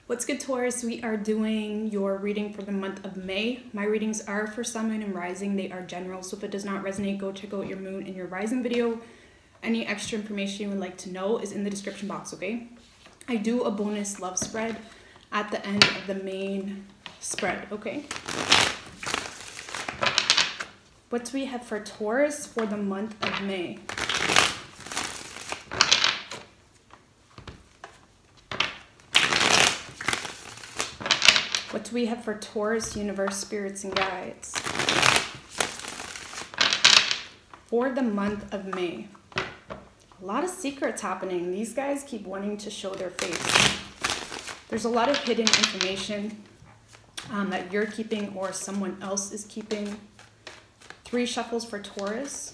What's good, Taurus? We are doing your reading for the month of May. My readings are for Sun, Moon, and Rising. They are general, so if it does not resonate, go check out your Moon and your Rising video. Any extra information you would like to know is in the description box, okay? I do a bonus love spread at the end of the main spread, okay? What do we have for Taurus for the month of May? What do we have for Taurus, universe, spirits, and guides? For the month of May. A lot of secrets happening. These guys keep wanting to show their face. There's a lot of hidden information that you're keeping or someone else is keeping. 3 shuffles for Taurus.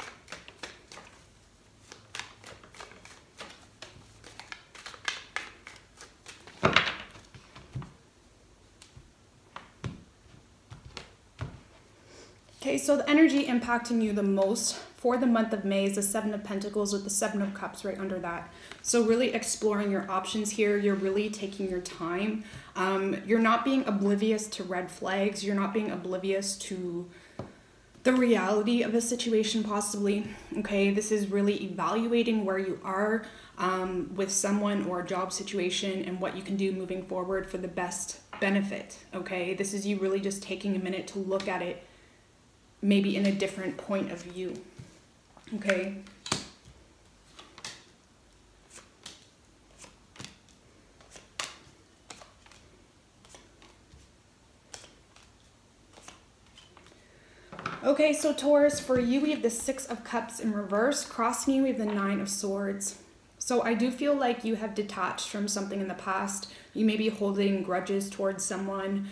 Okay, so the energy impacting you the most for the month of May is the 7 of Pentacles with the 7 of Cups right under that. So really exploring your options here. You're really taking your time. You're not being oblivious to red flags. You're not being oblivious to the reality of a situation possibly. Okay, this is really evaluating where you are with someone or a job situation and what you can do moving forward for the best benefit. Okay, this is you really just taking a minute to look at it maybe in a different point of view, okay? Okay, so Taurus, for you, we have the 6 of Cups in reverse. Crossing you, we have the 9 of Swords. So I do feel like you have detached from something in the past. You may be holding grudges towards someone.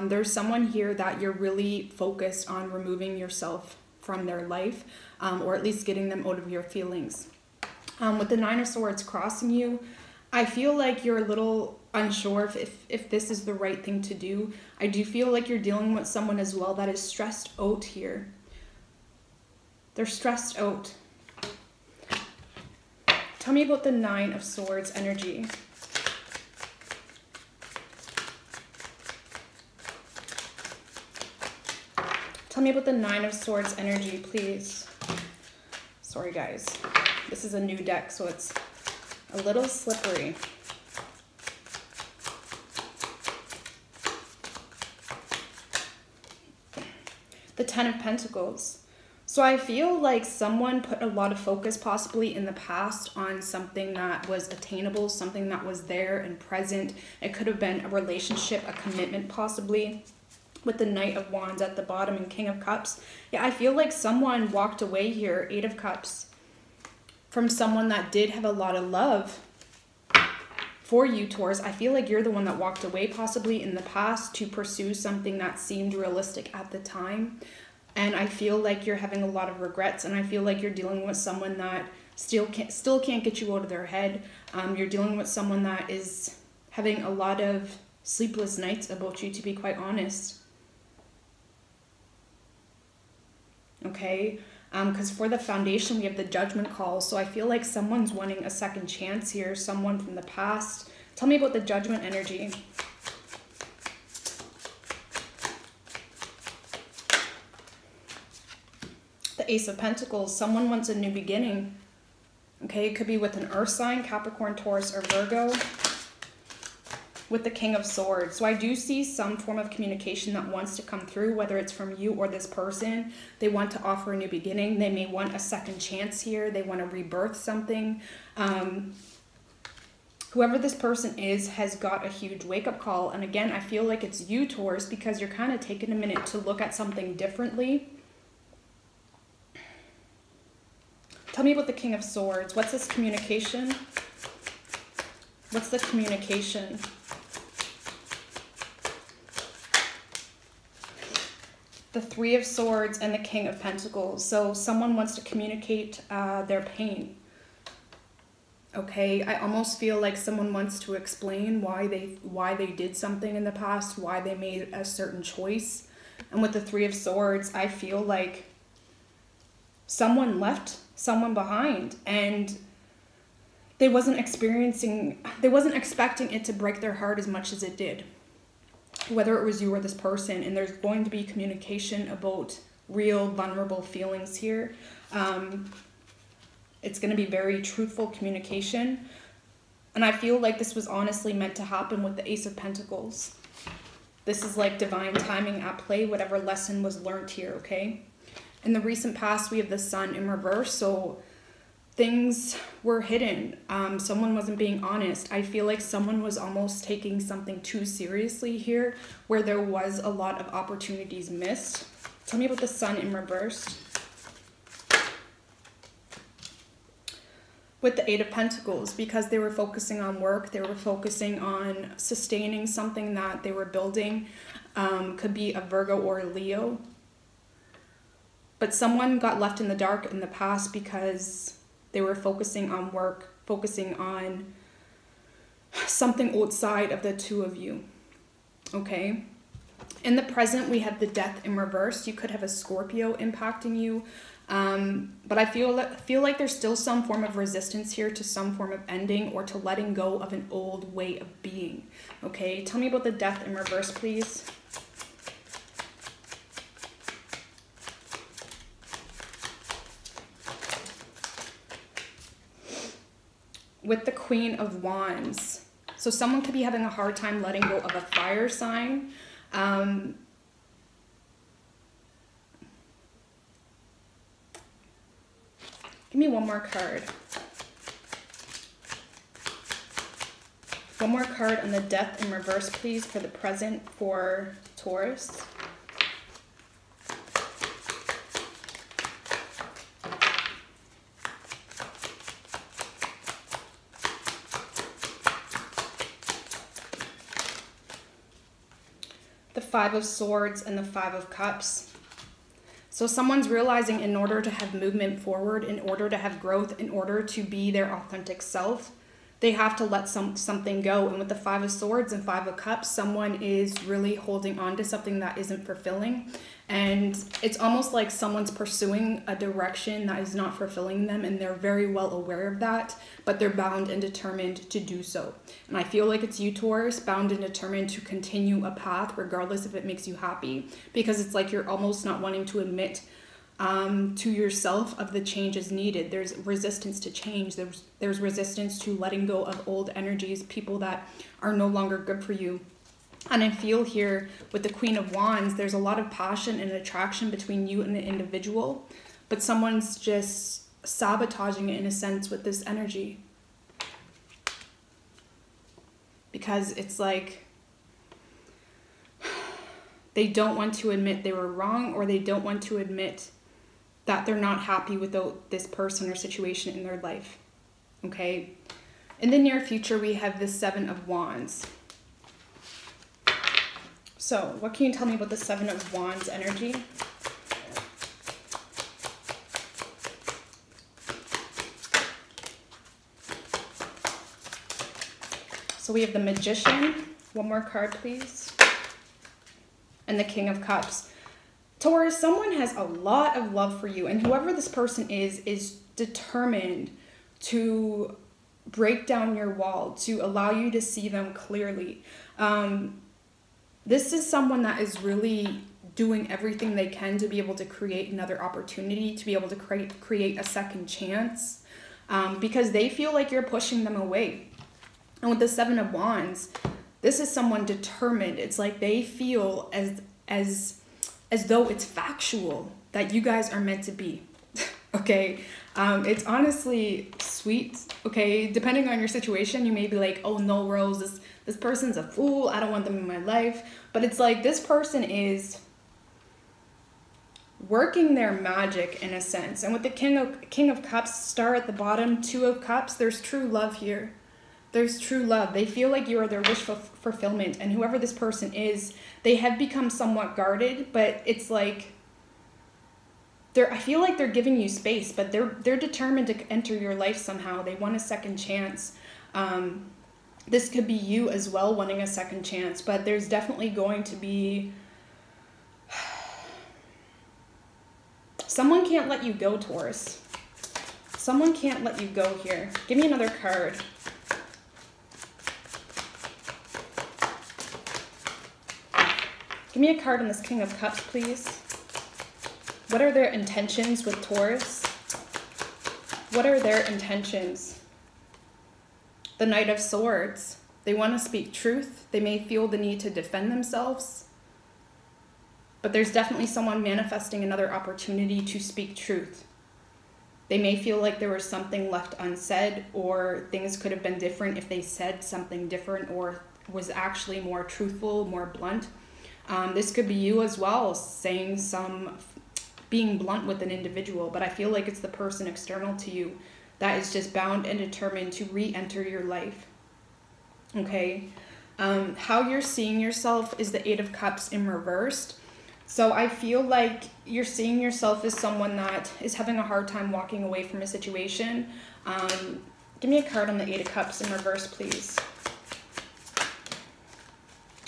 There's someone here that you're really focused on removing yourself from their life, or at least getting them out of your feelings. With the 9 of Swords crossing you, I feel like you're a little unsure if this is the right thing to do. I do feel like you're dealing with someone as well that is stressed out here. They're stressed out. Tell me about the 9 of Swords energy. Tell me about the 9 of Swords energy, please. Sorry, guys. This is a new deck, so it's a little slippery. The 10 of Pentacles. So I feel like someone put a lot of focus possibly in the past on something that was attainable, something that was there and present. It could have been a relationship, a commitment possibly. With the Knight of Wands at the bottom and King of Cups. Yeah, I feel like someone walked away here, 8 of Cups, from someone that did have a lot of love for you, Taurus. I feel like you're the one that walked away possibly in the past to pursue something that seemed realistic at the time. And I feel like you're having a lot of regrets, and I feel like you're dealing with someone that still can't get you out of their head. You're dealing with someone that is having a lot of sleepless nights about you, to be quite honest. Okay, because for the foundation, we have the Judgment call. So I feel like someone's wanting a second chance here, someone from the past. Tell me about the Judgment energy. The Ace of Pentacles, someone wants a new beginning. Okay, it could be with an earth sign, Capricorn, Taurus, or Virgo. With the King of Swords. So I do see some form of communication that wants to come through, whether it's from you or this person. They want to offer a new beginning. They may want a second chance here. They want to rebirth something. Whoever this person is has got a huge wake-up call. And again, I feel like it's you, Taurus, because you're kind of taking a minute to look at something differently. Tell me about the King of Swords. What's this communication? What's the communication? The 3 of Swords and the King of Pentacles. So someone wants to communicate their pain. Okay, I almost feel like someone wants to explain why they did something in the past, why they made a certain choice. And with the 3 of Swords, I feel like someone left someone behind, and they wasn't expecting it to break their heart as much as it did, whether it was you or this person. And there's going to be communication about real vulnerable feelings here. It's going to be very truthful communication. And I feel like this was honestly meant to happen with the Ace of Pentacles. This is like divine timing at play, whatever lesson was learned here, okay? In the recent past, we have the Sun in reverse, so things were hidden. Someone wasn't being honest. I feel like someone was almost taking something too seriously here, where there was a lot of opportunities missed. Tell me about the Sun in reverse. With the Eight of Pentacles, because they were focusing on work, they were focusing on sustaining something that they were building. Could be a Virgo or a Leo. But someone got left in the dark in the past because they were focusing on work, focusing on something outside of the two of you. Okay? In the present, we have the Death in reverse. You could have a Scorpio impacting you. But I feel like there's still some form of resistance here to some form of ending or to letting go of an old way of being. Okay? Tell me about the Death in reverse, please. With the Queen of Wands. So someone could be having a hard time letting go of a fire sign. Give me one more card. One more card on the Death in reverse, please, for the present for Taurus. The Five of Swords and the Five of Cups. So someone's realizing in order to have movement forward, in order to have growth, in order to be their authentic self, they have to let something go. And with the Five of Swords and Five of Cups, someone is really holding on to something that isn't fulfilling. And it's almost like someone's pursuing a direction that is not fulfilling them, and they're very well aware of that, but they're bound and determined to do so. And I feel like it's you, Taurus, bound and determined to continue a path regardless if it makes you happy, because it's like you're almost not wanting to admit to yourself of the changes needed. There's resistance to change. There's resistance to letting go of old energies, people that are no longer good for you. And I feel here with the Queen of Wands, there's a lot of passion and attraction between you and the individual, but someone's just sabotaging it in a sense with this energy. Because it's like they don't want to admit they were wrong, or they don't want to admit that they're not happy with this person or situation in their life. Okay? In the near future, we have the Seven of Wands. So, what can you tell me about the Seven of Wands energy? So we have the Magician. One more card, please. And the King of Cups. Taurus, someone has a lot of love for you, and whoever this person is determined to break down your wall, to allow you to see them clearly. This is someone that is really doing everything they can to be able to create another opportunity, to be able to create a second chance, because they feel like you're pushing them away. And with the Seven of Wands, this is someone determined. It's like they feel as though it's factual that you guys are meant to be. Okay? It's honestly sweet. Okay? Depending on your situation, you may be like, oh no, Rose, this person's a fool. I don't want them in my life. But it's like this person is working their magic in a sense. And with the King of Cups, star at the bottom, Two of Cups, there's true love here. There's true love. They feel like you are their wish fulfillment. And whoever this person is, they have become somewhat guarded, but it's like I feel like they're giving you space, but they're determined to enter your life somehow. They want a second chance. This could be you as well wanting a second chance, but there's definitely going to be someone can't let you go, Taurus. Someone can't let you go here. Give me another card. Give me a card on this King of Cups, please. What are their intentions with Taurus? What are their intentions? The Knight of Swords. They want to speak truth. They may feel the need to defend themselves. But there's definitely someone manifesting another opportunity to speak truth. They may feel like there was something left unsaid, or things could have been different if they said something different or was actually more truthful, more blunt. This could be you as well, being blunt with an individual, but I feel like it's the person external to you that is just bound and determined to re-enter your life. Okay? How you're seeing yourself is the Eight of Cups in reversed. So I feel like you're seeing yourself as someone that is having a hard time walking away from a situation. Give me a card on the Eight of Cups in reverse, please.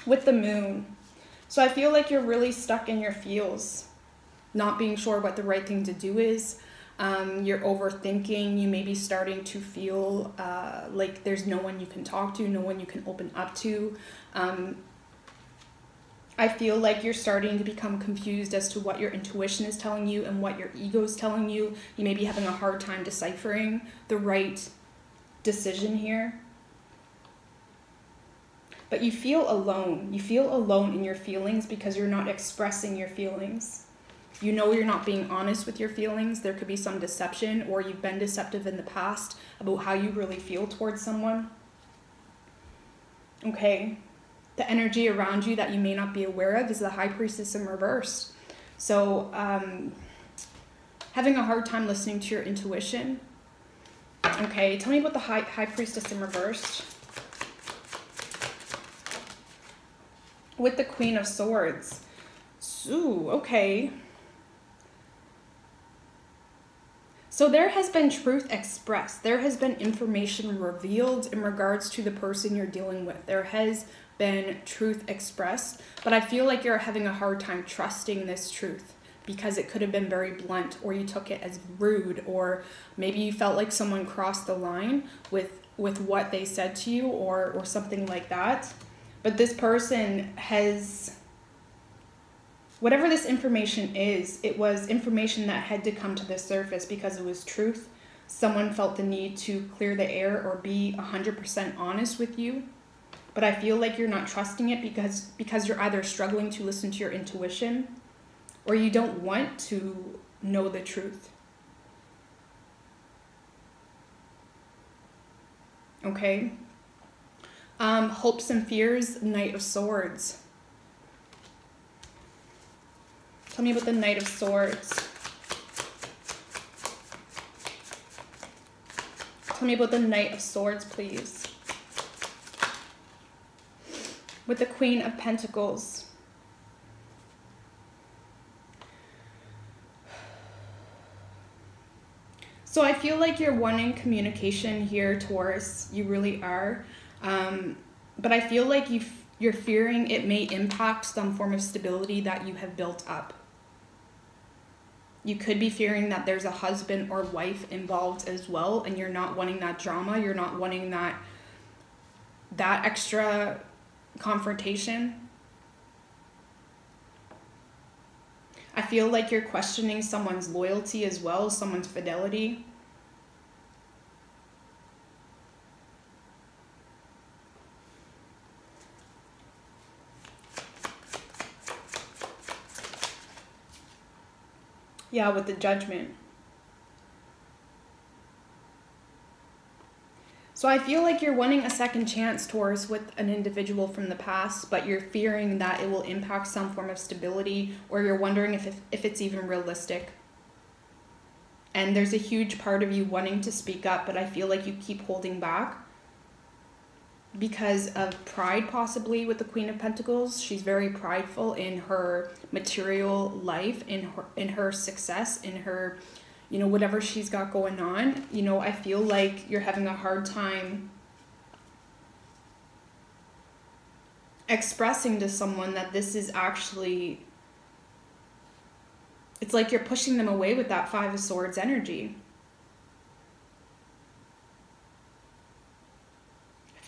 With the Moon. So I feel like you're really stuck in your feels, not being sure what the right thing to do is. You're overthinking. You may be starting to feel like there's no one you can talk to, no one you can open up to. I feel like you're starting to become confused as to what your intuition is telling you and what your ego is telling you. You may be having a hard time deciphering the right decision here. But you feel alone. You feel alone in your feelings because you're not expressing your feelings. You know you're not being honest with your feelings. There could be some deception, or you've been deceptive in the past about how you really feel towards someone. Okay. The energy around you that you may not be aware of is the High Priestess in reverse. So having a hard time listening to your intuition. Okay, tell me about the High Priestess in reverse. With the Queen of Swords. Ooh, okay. So there has been truth expressed. There has been information revealed in regards to the person you're dealing with. There has been truth expressed, but I feel like you're having a hard time trusting this truth because it could have been very blunt, or you took it as rude, or maybe you felt like someone crossed the line with what they said to you, or something like that. But this person has, whatever this information is, it was information that had to come to the surface because it was truth. Someone felt the need to clear the air or be 100% honest with you. But I feel like you're not trusting it because you're either struggling to listen to your intuition, or you don't want to know the truth. Okay? Hopes and fears, Knight of Swords. Tell me about the Knight of Swords. Tell me about the Knight of Swords, please. With the Queen of Pentacles. So I feel like you're wanting communication here, Taurus. You really are. But I feel like you're fearing it may impact some form of stability that you have built up. You could be fearing that there's a husband or wife involved as well, and you're not wanting that drama. You're not wanting that extra confrontation. I feel like you're questioning someone's loyalty as well, someone's fidelity. Yeah, with the Judgment. So I feel like you're wanting a second chance, Taurus, with an individual from the past, but you're fearing that it will impact some form of stability, or you're wondering if it's even realistic. And there's a huge part of you wanting to speak up, but I feel like you keep holding back because of pride, possibly, with the Queen of Pentacles. She's very prideful in her material life, in her success, in her, whatever she's got going on. I feel like you're having a hard time expressing to someone that this is actually, it's like you're pushing them away with that Five of Swords energy.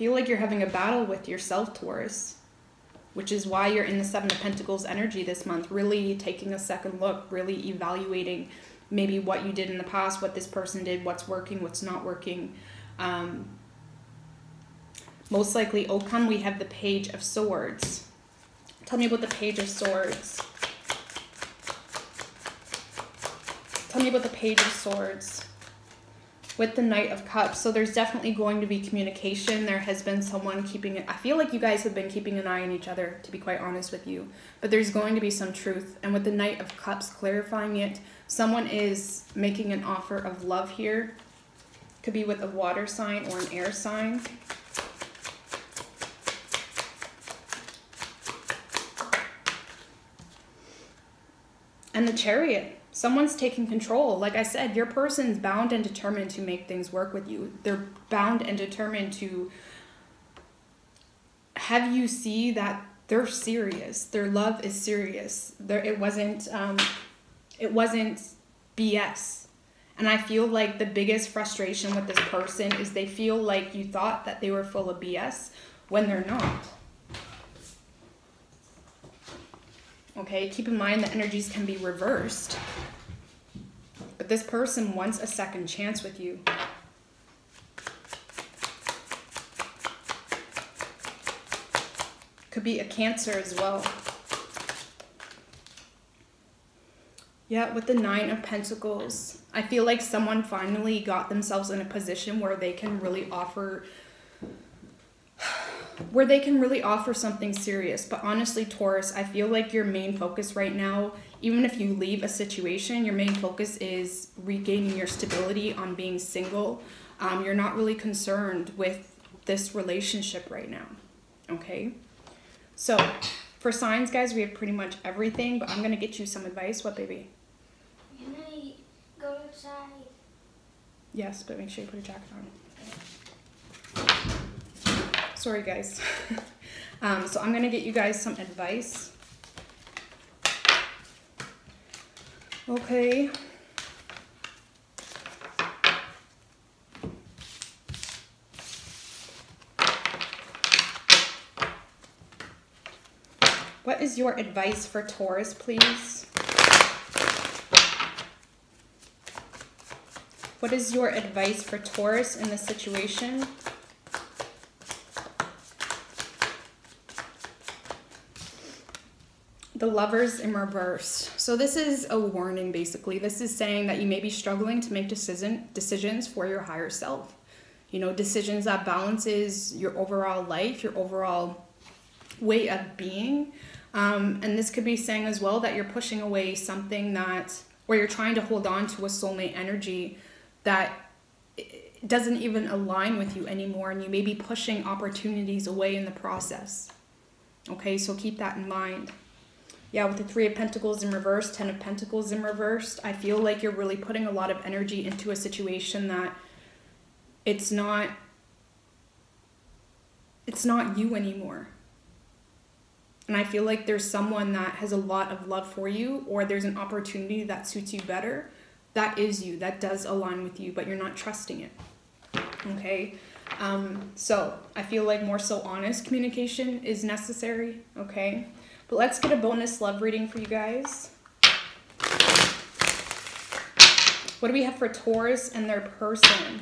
feel like you're having a battle with yourself, Taurus, which is why you're in the Seven of Pentacles energy this month, really taking a second look, really evaluating maybe what you did in the past, what this person did, what's working, what's not working. Most likely, outcome, we have the Page of Swords. Tell me about the Page of Swords. Tell me about the Page of Swords. With the Knight of Cups. So there's definitely going to be communication. There has been someone keeping it. I feel like you guys have been keeping an eye on each other, to be quite honest with you. But there's going to be some truth. And with the Knight of Cups clarifying it, someone is making an offer of love here. Could be with a water sign or an air sign. And the Chariot. Someone's taking control. Like I said, your person's bound and determined to make things work with you. They're bound and determined to have you see that they're serious. Their love is serious. It wasn't BS. And I feel like the biggest frustration with this person is they feel like you thought that they were full of BS when they're not. Okay, keep in mind the energies can be reversed. But this person wants a second chance with you. Could be a Cancer as well. Yeah, with the Nine of Pentacles. I feel like someone finally got themselves in a position where they can really offer something serious. But honestly, Taurus, I feel like your main focus right now, even if you leave a situation, your main focus is regaining your stability on being single. You're not really concerned with this relationship right now, okay? So, for signs, guys, we have pretty much everything, but I'm going to get you some advice. What, baby? Can I go outside? Yes, but make sure you put a jacket on. Sorry, guys. So I'm going to get you guys some advice. Okay. What is your advice for Taurus, please? What is your advice for Taurus in this situation? The Lovers in reverse. So this is a warning, basically. This is saying that you may be struggling to make decisions for your higher self. You know, decisions that balances your overall life, your overall way of being. And this could be saying as well that you're pushing away something where you're trying to hold on to a soulmate energy that doesn't even align with you anymore, and you may be pushing opportunities away in the process. Okay, so keep that in mind. Yeah, with the Three of Pentacles in reverse, Ten of Pentacles in reversed, I feel like you're really putting a lot of energy into a situation that it's not you anymore. And I feel like there's someone that has a lot of love for you, or there's an opportunity that suits you better. That is you. That does align with you, but you're not trusting it. Okay? So I feel like more so honest communication is necessary. Okay? But let's get a bonus love reading for you guys. What do we have for Taurus and their person?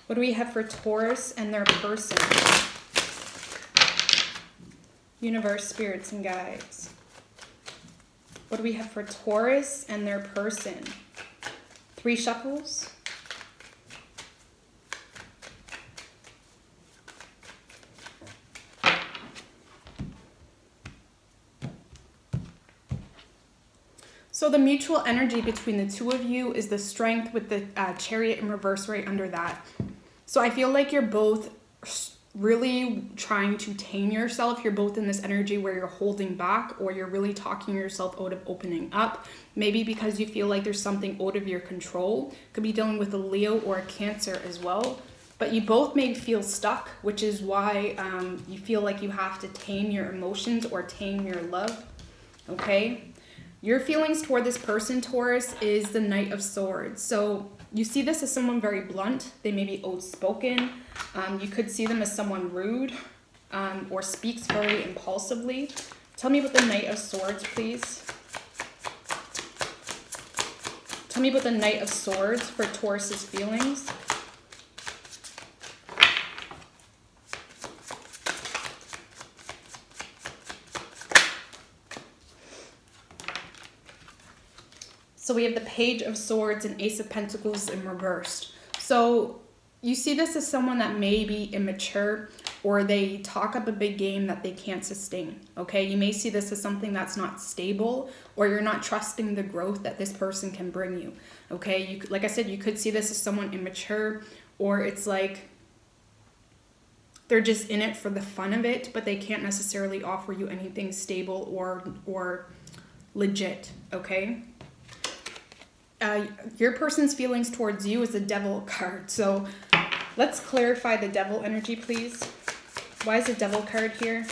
What do we have for Taurus and their person? Universe, spirits, and guides. What do we have for Taurus and their person? 3 shuffles. So the mutual energy between the two of you is the Strength with the Chariot in reverse right under that. So I feel like you're both really trying to tame yourself. You're both in this energy where you're holding back, or you're really talking yourself out of opening up. Maybe because you feel like there's something out of your control. Could be dealing with a Leo or a Cancer as well. But you both may feel stuck, which is why you feel like you have to tame your emotions or tame your love. Okay? Your feelings toward this person, Taurus, is the Knight of Swords. So you see this as someone very blunt. They may be outspoken. You could see them as someone rude or speaks very impulsively. Tell me about the Knight of Swords, please. Tell me about the Knight of Swords for Taurus's feelings. So we have the Page of Swords and Ace of Pentacles in reversed. So you see this as someone that may be immature, or they talk up a big game that they can't sustain, okay? You may see this as something that's not stable, or you're not trusting the growth that this person can bring you, okay? Like I said, you could see this as someone immature, or it's like they're just in it for the fun of it, but they can't necessarily offer you anything stable or legit, okay? Your person's feelings towards you is the Devil card. So let's clarify the Devil energy, please. Why is the Devil card here?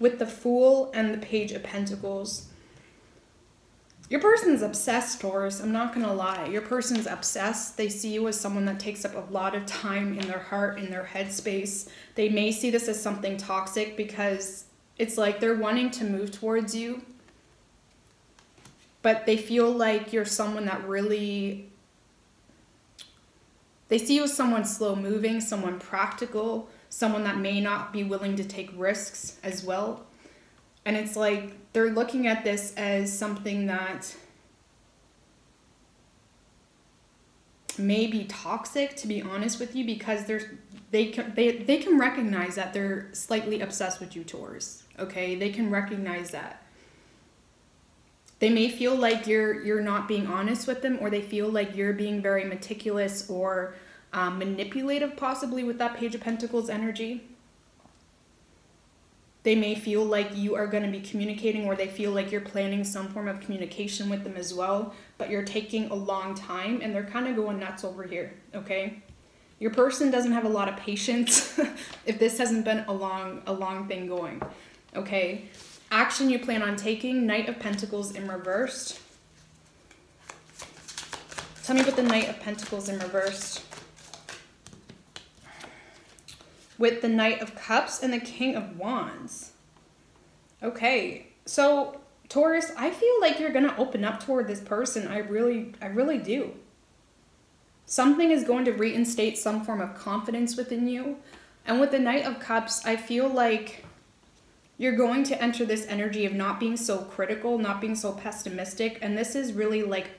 With the Fool and the Page of Pentacles. Your person's obsessed, Taurus. I'm not going to lie. Your person's obsessed. They see you as someone that takes up a lot of time in their heart, in their headspace. They may see this as something toxic because it's like they're wanting to move towards you, but they feel like you're someone that really... They see you as someone slow moving, someone practical, someone that may not be willing to take risks as well. And it's like they're looking at this as something that may be toxic, to be honest with you, because they can recognize that they're slightly obsessed with you, Taurus. Okay, they can recognize that. They may feel like you're not being honest with them, or they feel like you're being very meticulous or manipulative, possibly with that Page of Pentacles energy. They may feel like you are going to be communicating, or they feel like you're planning some form of communication with them as well, but you're taking a long time and they're kind of going nuts over here, okay? Your person doesn't have a lot of patience if this hasn't been a long thing going, okay? Action you plan on taking, Knight of Pentacles in reversed. Tell me about the Knight of Pentacles in reversed. With the Knight of Cups and the King of Wands. Okay, so Taurus, I feel like you're going to open up toward this person. I really do. Something is going to reinstate some form of confidence within you. And with the Knight of Cups, I feel like you're going to enter this energy of not being so critical, not being so pessimistic. And this is really like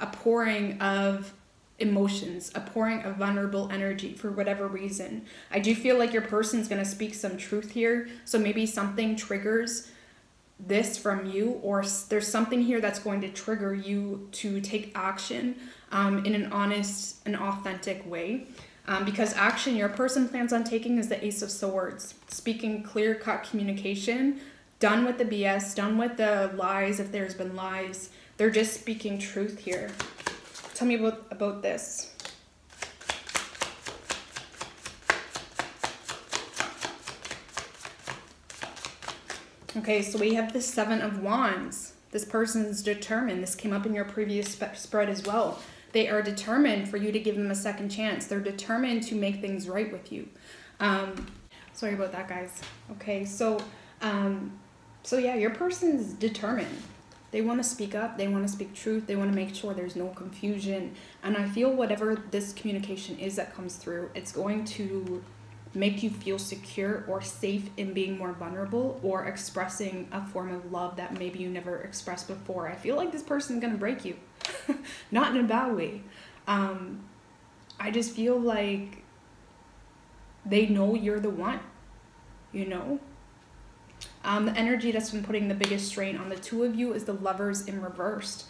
a pouring of emotions, a pouring of vulnerable energy for whatever reason. I do feel like your person's going to speak some truth here. So maybe something triggers this from you, or there's something here that's going to trigger you to take action in an honest and authentic way. Because action your person plans on taking is the Ace of Swords. Speaking clear-cut communication, done with the BS, done with the lies if there's been lies. They're just speaking truth here. Tell me about this. Okay, so we have the Seven of Wands. This person's determined. This came up in your previous spread as well. They are determined for you to give them a second chance. They're determined to make things right with you. Sorry about that, guys. Okay, so yeah, your person's determined. They want to speak up. They want to speak truth. They want to make sure there's no confusion. And I feel whatever this communication is that comes through, it's going to make you feel secure or safe in being more vulnerable or expressing a form of love that maybe you never expressed before. I feel like this person's going to break you. Not in a bad way. I just feel like they know you're the one, you know? The energy that's been putting the biggest strain on the two of you is the Lovers in reversed.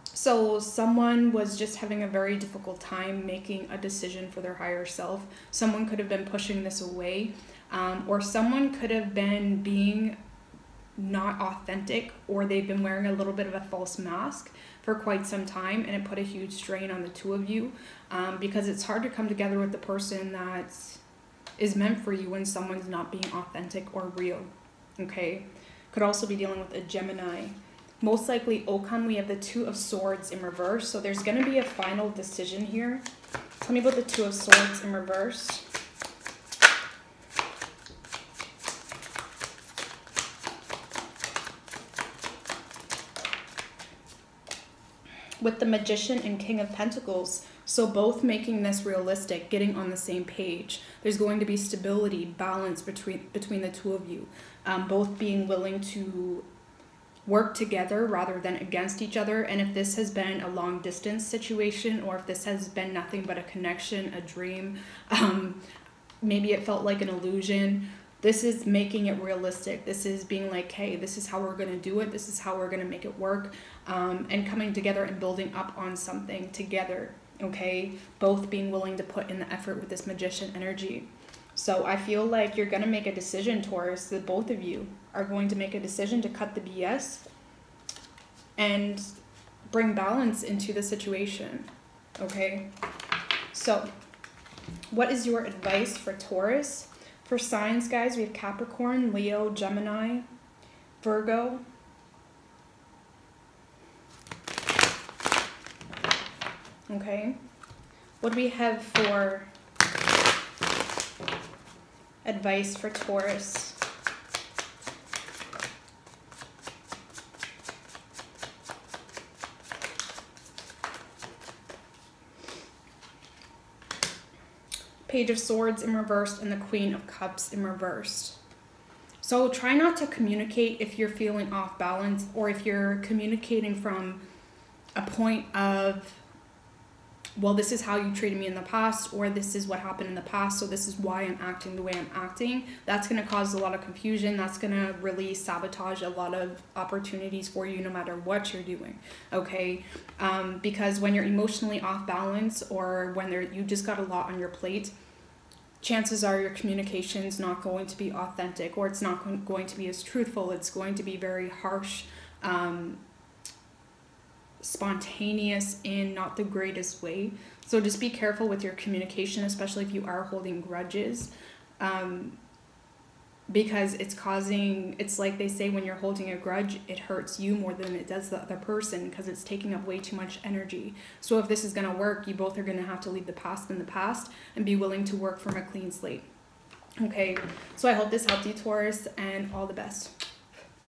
So someone was just having a very difficult time making a decision for their higher self. Someone could have been pushing this away, or someone could have been being not authentic, or they've been wearing a little bit of a false mask for quite some time, and it put a huge strain on the two of you, because it's hard to come together with the person that's is meant for you when someone's not being authentic or real, okay? Could also be dealing with a Gemini. Most likely outcome, we have the Two of Swords in reverse. So there's going to be a final decision here. Tell me about the Two of Swords in reverse. With the Magician and King of Pentacles, so both making this realistic, getting on the same page. There's going to be stability, balance between the two of you. Both being willing to work together rather than against each other. And if this has been a long distance situation, or if this has been nothing but a connection, a dream, maybe it felt like an illusion, this is making it realistic. This is being like, hey, this is how we're going to do it. This is how we're going to make it work. And coming together and building up on something together, okay? Both being willing to put in the effort with this Magician energy. So I feel like you're going to make a decision, Taurus, that both of you are going to make a decision to cut the BS and bring balance into the situation, okay? So what is your advice for Taurus? For signs, guys, we have Capricorn, Leo, Gemini, Virgo. Okay. What do we have for advice for Taurus? Page of Swords in reversed and the Queen of Cups in reversed. So try not to communicate if you're feeling off balance, or if you're communicating from a point of, well, this is how you treated me in the past, or this is what happened in the past, so this is why I'm acting the way I'm acting. That's going to cause a lot of confusion. That's going to really sabotage a lot of opportunities for you no matter what you're doing, okay? Because when you're emotionally off balance, or when you just got a lot on your plate, chances are your communication's not going to be authentic, or it's not going to be as truthful. It's going to be very harsh, spontaneous in not the greatest way. So just be careful with your communication, especially if you are holding grudges, because it's like they say, when you're holding a grudge, it hurts you more than it does the other person, because it's taking up way too much energy. So if this is going to work, you both are going to have to leave the past in the past and be willing to work from a clean slate. Okay, so I hope this helped you, Taurus, and all the best.